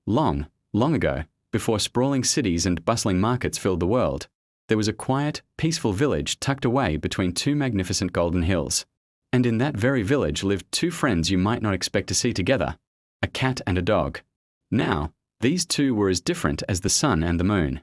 Long, long ago, before sprawling cities and bustling markets filled the world, there was a quiet, peaceful village tucked away between two magnificent golden hills. And in that very village lived two friends you might not expect to see together, a cat and a dog. Now, these two were as different as the sun and the moon.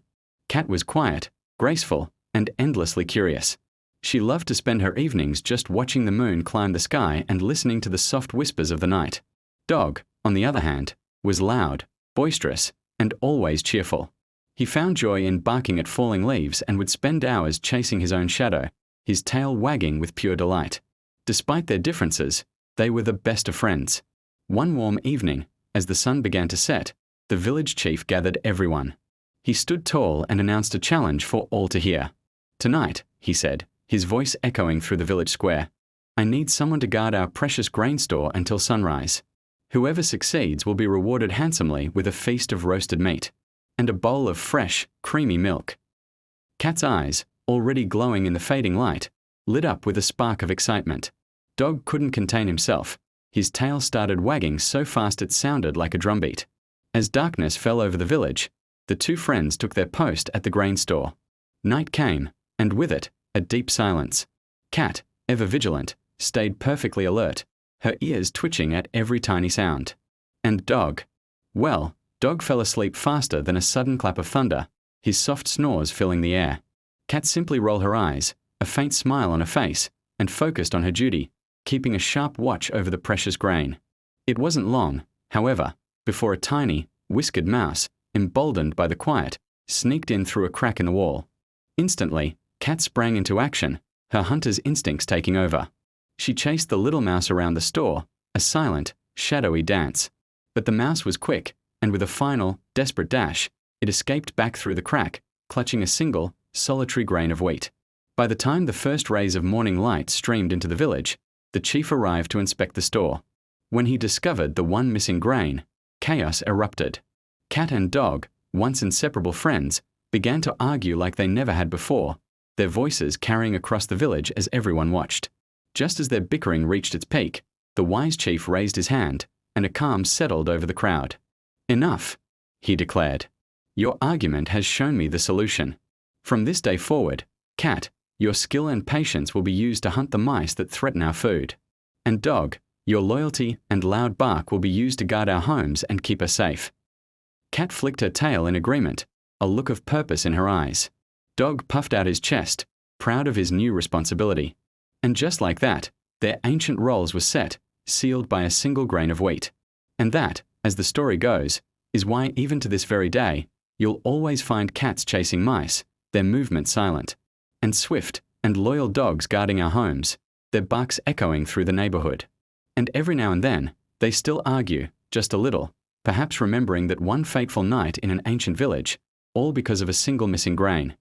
Cat was quiet, graceful, and endlessly curious. She loved to spend her evenings just watching the moon climb the sky and listening to the soft whispers of the night. Dog, on the other hand, was loud, boisterous, and always cheerful. He found joy in barking at falling leaves and would spend hours chasing his own shadow, his tail wagging with pure delight. Despite their differences, they were the best of friends. One warm evening, as the sun began to set, the village chief gathered everyone. He stood tall and announced a challenge for all to hear. "Tonight," he said, his voice echoing through the village square, "I need someone to guard our precious grain store until sunrise. Whoever succeeds will be rewarded handsomely with a feast of roasted meat and a bowl of fresh, creamy milk." Cat's eyes, already glowing in the fading light, lit up with a spark of excitement. Dog couldn't contain himself. His tail started wagging so fast it sounded like a drumbeat. As darkness fell over the village, the two friends took their post at the grain store. Night came, and with it, a deep silence. Cat, ever vigilant, stayed perfectly alert, her ears twitching at every tiny sound. And Dog, well, Dog fell asleep faster than a sudden clap of thunder, his soft snores filling the air. Cat simply rolled her eyes, a faint smile on her face, and focused on her duty, keeping a sharp watch over the precious grain. It wasn't long, however, before a tiny, whiskered mouse, emboldened by the quiet, sneaked in through a crack in the wall. Instantly, Cat sprang into action, her hunter's instincts taking over. She chased the little mouse around the store, a silent, shadowy dance. But the mouse was quick, and with a final, desperate dash, it escaped back through the crack, clutching a single, solitary grain of wheat. By the time the first rays of morning light streamed into the village, the chief arrived to inspect the store. When he discovered the one missing grain, chaos erupted. Cat and Dog, once inseparable friends, began to argue like they never had before, their voices carrying across the village as everyone watched. Just as their bickering reached its peak, the wise chief raised his hand, and a calm settled over the crowd. "Enough," he declared. "Your argument has shown me the solution. From this day forward, Cat, your skill and patience will be used to hunt the mice that threaten our food. And Dog, your loyalty and loud bark will be used to guard our homes and keep us safe." Cat flicked her tail in agreement, a look of purpose in her eyes. Dog puffed out his chest, proud of his new responsibility. And just like that, their ancient roles were set, sealed by a single grain of wheat. And that, as the story goes, is why even to this very day, you'll always find cats chasing mice, their movements silent, and swift and loyal dogs guarding our homes, their barks echoing through the neighborhood. And every now and then, they still argue, just a little, perhaps remembering that one fateful night in an ancient village, all because of a single missing grain.